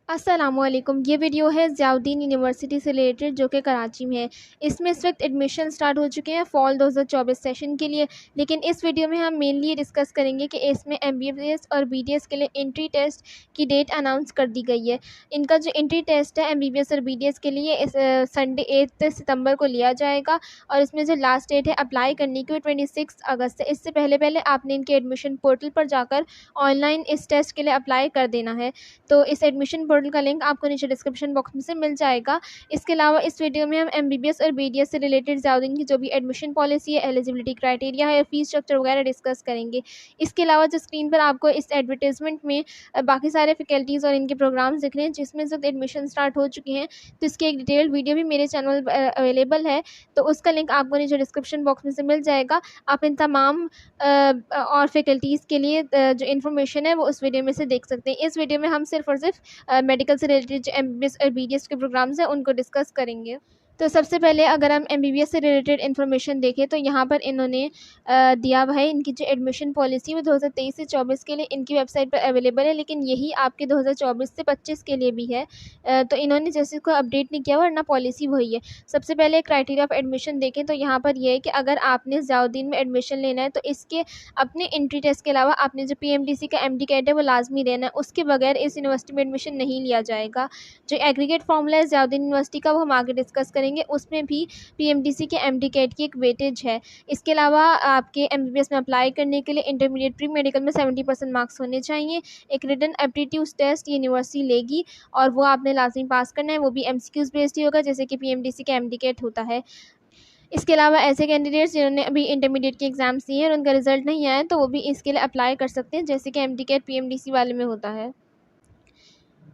अस्सलामुअलैकुम। ये वीडियो है ज़ियाउद्दीन यूनिवर्सिटी से रिलेटेड जो कि कराची में है। इसमें इस वक्त एडमिशन स्टार्ट हो चुके हैं फॉल 2024 सेशन के लिए। लेकिन इस वीडियो में हम मेनली डिस्कस करेंगे कि इसमें एमबीबीएस और बीडीएस के लिए एंट्री टेस्ट की डेट अनाउंस कर दी गई है। इनका जो एंट्री टेस्ट है एमबीबीएस और बीडीएस के लिए इस संडे 8 सितंबर को लिया जाएगा और इसमें जो लास्ट डेट है अप्लाई करने की वो 26 अगस्त है। इससे पहले पहले आपने इनके एडमिशन पोर्टल पर जाकर ऑनलाइन इस टेस्ट के लिए अप्लाई कर देना है। तो इस एडमिशन पोर्टल का लिंक आपको नीचे डिस्क्रिप्शन बॉक्स में से मिल जाएगा। इसके अलावा इस वीडियो में हम एमबीबीएस और बीडीएस से रिलेटेड ज़ियाउद्दीन की जो भी एडमिशन पॉलिसी है, एलिजिबिलिटी क्राइटेरिया है, फीस स्ट्रक्चर वगैरह डिस्कस करेंगे। इसके अलावा जो स्क्रीन पर आपको इस एडवर्टाइजमेंट में बाकी सारे फैकल्टीज़ और इनके प्रोग्राम्स दिख रहे हैं जिसमें जब एडमिशन स्टार्ट हो चुके हैं, तो इसकी एक डिटेल्ड वीडियो भी मेरे चैनल अवेलेबल है। तो उसका लिंक आपको नीचे डिस्क्रिप्शन बॉक्स में से मिल जाएगा। आप इन तमाम और फैकल्टीज़ के लिए जो इन्फॉर्मेशन है वो उस वीडियो में से देख सकते हैं। इस वीडियो में हम सिर्फ और सिर्फ मेडिकल से रिलेटेड जो एमबीबीएस और बीडीएस के प्रोग्राम्स हैं उनको डिस्कस करेंगे। तो सबसे पहले अगर हम एमबीबीएस से रिलेटेड इन्फॉर्मेशन देखें तो यहाँ पर इन्होंने दिया हुआ है इनकी जो एडमिशन पॉलिसी वो 2023 से 24 के लिए इनकी वेबसाइट पर अवेलेबल है, लेकिन यही आपके 2024 से 25 के लिए भी है। तो इन्होंने जैसे को अपडेट नहीं किया वरना पॉलिसी वही है। सबसे पहले क्राइटेरिया ऑफ एडमिशन देखें तो यहाँ पर यह है कि अगर आपने ज़ियाउद्दीन में एडमिशन लेना है तो इसके अपने एंट्री टेस्ट के अलावा आपने जो पीएमडीसी का एमडी कैट है वो लाजमी देना है, उसके बगैर इस यूनिवर्सिटी में एडमिशन नहीं लिया जाएगा। जो एग्रीगेट फॉर्मूला है ज़ियाउद्दीन यूनिवर्सिटी का वो हम आगे डिस्कस करेंगे, उसमें भी पीएमडीसी के एमडी कैट की एक वेटेज है। इसके अलावा आपके एमबीबीएस में अप्लाई करने के लिए इंटरमीडिएट प्री मेडिकल में 70% मार्क्स होने चाहिए। एक रिटन एप्टीट्यूड टेस्ट यूनिवर्सिटी लेगी और वो आपने लाजमी पास करना है, वो भी एमसीक्यूज बेस्ड ही होगा जैसे कि पीएमडीसी का एमडी कैट होता है। इसके अलावा ऐसे कैंडिडेट्स जिन्होंने अभी इंटरमीडिएट के एग्ज़ाम्स दिए हैं और उनका रिजल्ट नहीं आया तो वो भी इसके लिए अप्लाई कर सकते हैं जैसे कि एमडी कैट पीएमडीसी वाले में होता है।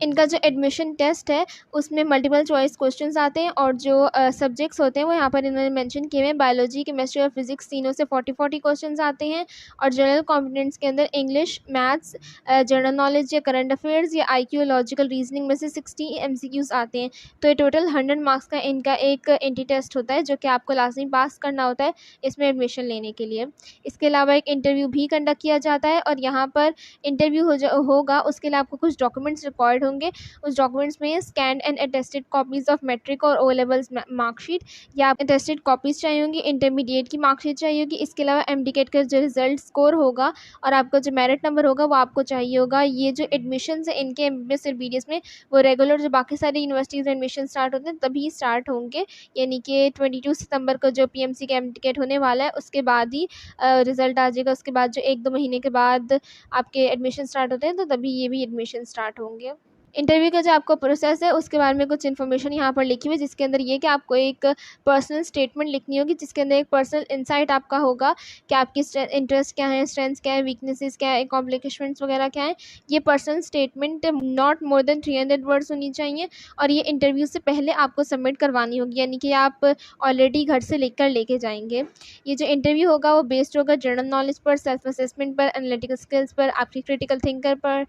इनका जो एडमिशन टेस्ट है उसमें मल्टीपल चॉइस क्वेश्चंस आते हैं और जो सब्जेक्ट्स होते हैं वो यहाँ पर इन्होंने मेंशन किए हुए हैं। बायोलॉजी, केमिस्ट्री और फिजिक्स तीनों से 40-40 क्वेश्चंस आते हैं और जनरल कॉम्पिटेंस के अंदर इंग्लिश, मैथ्स, जनरल नॉलेज या करंट अफेयर्स या आईक्यू, लॉजिकल रीजनिंग में से 60 एमसीक्यूज आते हैं। तो ये टोटल 100 मार्क्स का इनका एक एंट्री टेस्ट होता है जो कि आपको लाजमी पास करना होता है इसमें एडमिशन लेने के लिए। इसके अलावा एक इंटरव्यू भी कंडक्ट किया जाता है और यहाँ पर इंटरव्यू होगा, उसके लिए आपको कुछ डॉक्यूमेंट्स रिक्वायर्ड होंगे। उस डॉक्यूमेंट्स में scanned and attested copies of matric और ओ लेवल्स मार्कशीट या अटेस्टेड कॉपीज चाहिए होंगी, इंटरमीडिएट की मार्कशीट चाहिए होगी। इसके अलावा एमडीकेट का जो रिजल्ट स्कोर होगा और आपका जो मेरिट नंबर होगा वो आपको चाहिए होगा। ये जो एडमिशन है इनके एमबीबीएस और बीडीएस में वो रेगुलर जो बाकी सारी यूनिवर्सिटीज़ में एडमिशन स्टार्ट होते हैं तभी स्टार्ट होंगे, यानी कि 22 सितंबर को जो पीएमसी का एमडीकेट होने वाला है उसके बाद ही रिजल्ट आ जाएगा। उसके बाद जो 1-2 महीने के बाद आपके एडमिशन स्टार्ट होते हैं तो तभी ये भी एडमिशन स्टार्ट होंगे। इंटरव्यू का जो आपको प्रोसेस है उसके बारे में कुछ इन्फॉर्मेशन यहाँ पर लिखी हुई है जिसके अंदर ये कि आपको एक पर्सनल स्टेटमेंट लिखनी होगी जिसके अंदर एक पर्सनल इंसाइट आपका होगा कि आपकी इंटरेस्ट क्या है, स्ट्रेंथ्स क्या है, वीकनेसेस क्या है, कॉम्प्लिकेशंस वगैरह क्या है। ये personal statement not more than 300 words होनी चाहिए और ये इंटरव्यू से पहले आपको सबमिट करवानी होगी, यानी कि आप ऑलरेडी घर से लेके जाएंगे। ये जो इंटरव्यू होगा वो बेस्ड होगा जनरल नॉलेज पर, सेल्फ असेसमेंट पर, एनालिटिकल स्किल्स पर, आपकी क्रिटिकल थिंकर पर,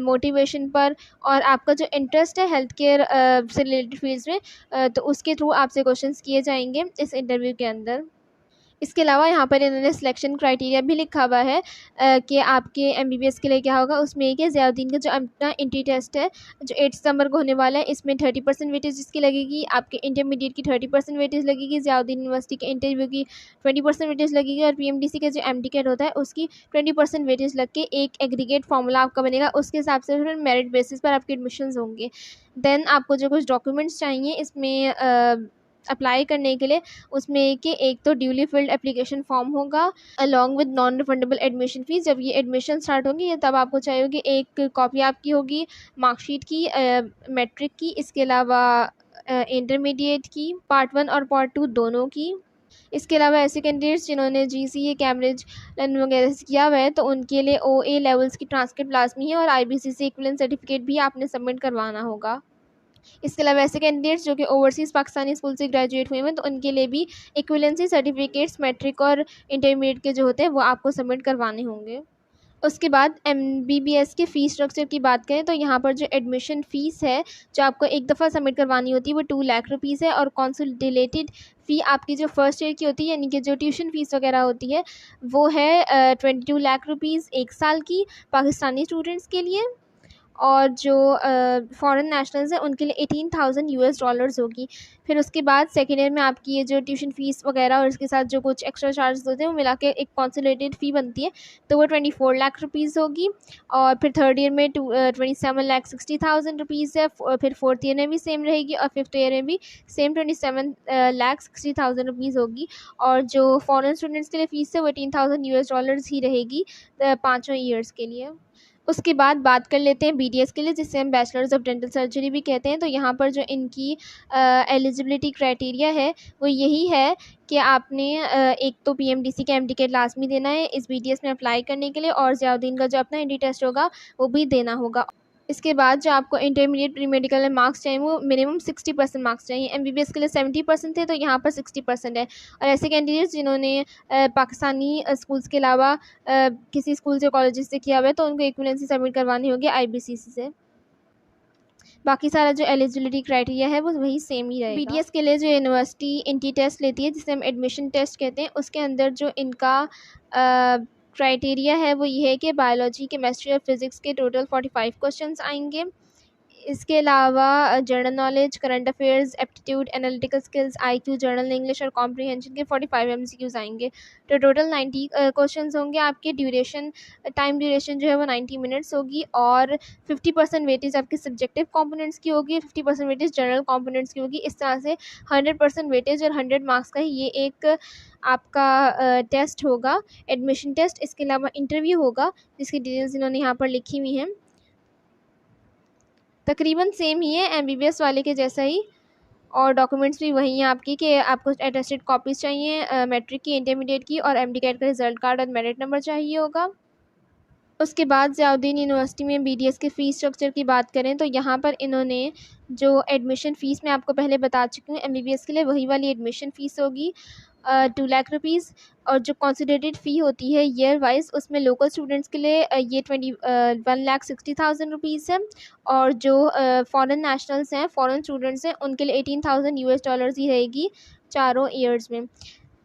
मोटिवेशन पर और आपका जो इंटरेस्ट है हेल्थ केयर से रिलेटेड फील्ड्स में, तो उसके थ्रू आपसे क्वेश्चंस किए जाएंगे इस इंटरव्यू के अंदर। इसके अलावा यहाँ पर इन्होंने सिलेक्शन क्राइटेरिया भी लिखा हुआ है कि आपके एमबीबीएस के लिए क्या होगा। उसमें एक है ज़ियाउद्दीन का जो अपना एंट्री टेस्ट है जो 8 सितंबर को होने वाला है, इसमें 30% वेटेज इसकी लगेगी। आपके इंटरमीडिएट की 30% वेटेज लगेगी, ज़ियाउद्दीन यूनिवर्सिटी के इंटरव्यू की 20% वेटेज लगेगी और पीएमडीसी का जो एमडीकेट होता है उसकी 20% वेटेज लग के एक एग्रीगेट फार्मूला आपका बनेगा। उसके हिसाब से फिर मेरिट बेसिस पर आपके एडमिशन्स होंगे। देन आपको जो कुछ डॉक्यूमेंट्स चाहिए इसमें अप्लाई करने के लिए, उसमें कि एक तो ड्यूली फिल्ड एप्लीकेशन फॉर्म होगा along with non refundable admission fees. जब ये एडमिशन स्टार्ट होंगी तब आपको चाहिए होगी एक कॉपी आपकी होगी मार्कशीट की, मैट्रिक की, इसके अलावा इंटरमीडिएट की पार्ट 1 और पार्ट 2 दोनों की। इसके अलावा ऐसे कैंडिडेट्स जिन्होंने जीसीए, कैम्ब्रिज वगैरह से किया हुआ है तो उनके लिए ओए लेवल्स की ट्रांसक्रिप्ट लाजमी है और आईबीसीसी इक्विवेलेंट सर्टिफिकेट भी आपने सबमिट करवाना होगा। इसके अलावा ऐसे कैंडिडेट्स जो कि ओवरसीज़ पाकिस्तानी स्कूल से ग्रेजुएट हुए हैं तो उनके लिए भी इक्विवेलेंसी सर्टिफिकेट्स मैट्रिक और इंटरमीडिएट के जो होते हैं वो आपको सबमिट करवाने होंगे। उसके बाद एमबीबीएस के फ़ीस स्ट्रक्चर की बात करें तो यहाँ पर जो एडमिशन फ़ीस है जो आपको एक दफ़ा सबमिट करवानी होती है वो 2 लाख रुपीज़ है और कंसोलिडेटेड फ़ी आपकी जो फर्स्ट ईयर की होती है, यानी कि जो ट्यूशन फ़ीस वगैरह होती है वो है 22 लाख रुपीज़ 1 साल की पाकिस्तानी स्टूडेंट्स के लिए। और जो फॉरेन नेशनल्स हैं उनके लिए $18,000 होगी। फिर उसके बाद सेकेंड ईयर में आपकी ये जो ट्यूशन फ़ीस वगैरह और इसके साथ जो कुछ एक्स्ट्रा चार्जेस होते हैं वो मिला के एक कंसोलिडेटेड फ़ी बनती है, तो वो 24 लाख रुपीज़ होगी। और फिर थर्ड ईयर में 27,60,000 है। फिर फोर्थ ईयर में भी सेम रहेगी और फिफ्थ ईयर में भी सेम 27,60,000 होगी। और जो फॉरेन स्टूडेंट्स के लिए फ़ीस है वो $18,000 ही रहेगी 5 ईयर्स के लिए। उसके बाद बात कर लेते हैं BDS के लिए, जिसे हम बैचलर्स ऑफ डेंटल सर्जरी भी कहते हैं। तो यहाँ पर जो इनकी एलिजिबिलिटी क्राइटेरिया है वो यही है कि आपने एक तो PMDC का MD-CAT लाजमी देना है इस BDS में अप्लाई करने के लिए, और ज़ियाउद्दीन का जो अपना ND टेस्ट होगा वो भी देना होगा। इसके बाद जो आपको इंटरमीडिएट प्री मेडिकल में मार्क्स चाहिए वो मिनिमम 60% मार्क्स चाहिए। MBBS के लिए 70% थे, तो यहाँ पर 60% है। और ऐसे कैंडिडेट्स जिन्होंने पाकिस्तानी स्कूल्स के अलावा किसी स्कूल से कॉलेजेस से किया हुआ है तो उनको इक्विवेलेंसी सबमिट करवानी होगी IBCC से। बाकी सारा जो एलिजिबिलिटी क्राइटेरिया है वो वही सेम ही रहेगा। BDS के लिए जो यूनिवर्सिटी इंटी टेस्ट लेती है, जिसे हम एडमिशन टेस्ट कहते हैं, उसके अंदर जो इनका क्राइटेरिया है वो ये है कि बायोलॉजी, केमिस्ट्री और फिज़िक्स के टोटल 45 क्वेश्चंस आएंगे। इसके अलावा general knowledge, current affairs, aptitude, analytical skills, IQ, general English और कॉम्प्रिहेंशन के 45 MCQs आएंगे। तो टोटल 90 क्वेश्चंस होंगे। आपके टाइम ड्यूरेशन जो है वो 90 मिनट्स होगी। और 50% वेटेज आपके सब्जेक्टिव कंपोनेंट्स की होगी, 50% वेटेज जनरल कंपोनेंट्स की होगी। इस तरह से 100% वेटेज और 100 मार्क्स का ये एक आपका टेस्ट होगा, एडमिशन टेस्ट। इसके अलावा इंटरव्यू होगा जिसकी डिटेल्स इन्होंने यहाँ पर लिखी हुई हैं। तकरीबन सेम ही है MBBS वाले के जैसा ही, और डॉक्यूमेंट्स भी वही हैं आपकी कि आपको अटेस्टेड कॉपीज़ चाहिए मैट्रिक की, इंटरमीडिएट की, और MD-CAT का रिज़ल्ट कार्ड और मेरिट नंबर चाहिए होगा। उसके बाद ज़ियाउद्दीन यूनिवर्सिटी में BDS के फ़ीस स्ट्रक्चर की बात करें तो यहाँ पर इन्होंने जो एडमिशन फ़ीस मैं आपको पहले बता चुकी हूँ MBBS के लिए, वही वाली एडमिशन फ़ीस होगी 2 लाख रुपीज़। और जो कंसोलिडेटेड फ़ी होती है ईयर वाइज, उसमें लोकल स्टूडेंट्स के लिए ये 1,60,000 रुपीज़ है। और जो फॉरेन नेशनल्स हैं, फॉरेन स्टूडेंट्स हैं, उनके लिए $18,000 ही रहेगी चारों ईयर्स में।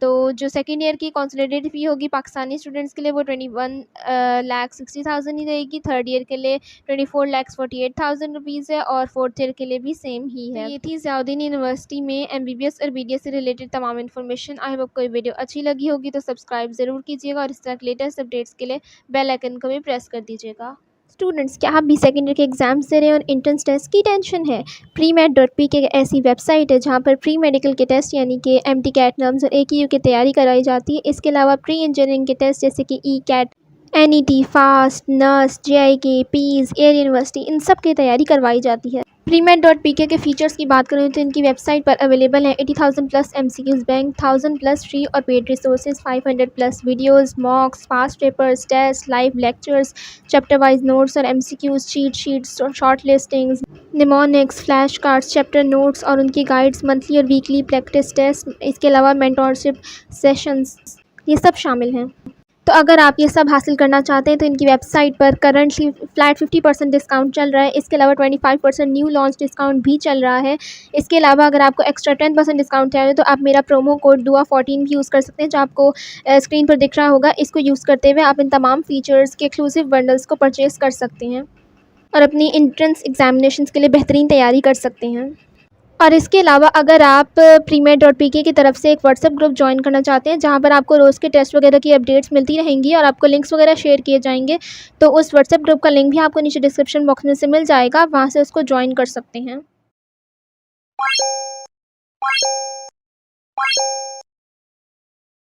तो जो सेकेंड ईयर की कंसोलिडेटेड फ़ी होगी पाकिस्तानी स्टूडेंट्स के लिए वो 21,60,000 ही रहेगी। थर्ड ईयर के लिए 24,48,000 रुपीज़ है, और फोर्थ ईयर के लिए भी सेम ही है। तो ये थी ज़ियाउद्दीन यूनिवर्सिटी में MBBS और BDS से रिलेटेड तमाम इन्फॉर्मेशन। आई होप आपको ये वीडियो अच्छी लगी होगी, तो सब्सक्राइब ज़रूर कीजिएगा और इस तरह के लेटेस्ट अपडेट्स के लिए बेल आइकन को भी प्रेस कर दीजिएगा। स्टूडेंट्स, क्या आप भी सेकेंड ईयर के एग्ज़ाम्स दे रहे हैं और एंट्रेंस टेस्ट की टेंशन है? Premed.pk एक ऐसी वेबसाइट है जहां पर प्री मेडिकल के टेस्ट यानी कि MT-CAT, नर्म्स और AQU की तैयारी कराई जाती है। इसके अलावा प्री इंजीनियरिंग के टेस्ट जैसे कि ECAT, NET, फास्ट, नर्स, JIK, PEAS, एयर यूनिवर्सिटी, इन सब की तैयारी करवाई जाती है। Premed.pk के फीचर्स की बात करें तो इनकी वेबसाइट पर अवेलेबल है 80,000 plus MCQs bank, 1000 plus free और paid resources, 500 plus videos, mocks, past papers, test, live lectures, chapter wise notes और MCQs, cheat sheets, short listings, mnemonics, flash cards, chapter notes और उनकी गाइड्स, मंथली और weekly practice test, इसके अलावा mentorship sessions, ये सब शामिल हैं। तो अगर आप ये सब हासिल करना चाहते हैं तो इनकी वेबसाइट पर करंटली फ्लैट 50% डिस्काउंट चल रहा है। इसके अलावा 25% न्यू लॉन्च डिस्काउंट भी चल रहा है। इसके अलावा अगर आपको एक्स्ट्रा 10% डिस्काउंट चाहिए तो आप मेरा प्रोमो कोड DUA14 भी यूज़ कर सकते हैं, जो आपको स्क्रीन पर दिख रहा होगा। इसको यूज़ करते हुए आप इन तमाम फीचर्स के एक्सक्लूसिव बंडल्स को परचेज़ कर सकते हैं और अपनी एंट्रेंस एग्जामिनेशंस के लिए बेहतरीन तैयारी कर सकते हैं। और इसके अलावा अगर आप Premed.pk की तरफ से एक व्हाट्सएप ग्रुप ज्वाइन करना चाहते हैं जहां पर आपको रोज़ के टेस्ट वगैरह की अपडेट्स मिलती रहेंगी और आपको लिंक्स वगैरह शेयर किए जाएंगे, तो उस व्हाट्सएप ग्रुप का लिंक भी आपको नीचे डिस्क्रिप्शन बॉक्स में से मिल जाएगा, वहां से उसको ज्वाइन कर सकते हैं।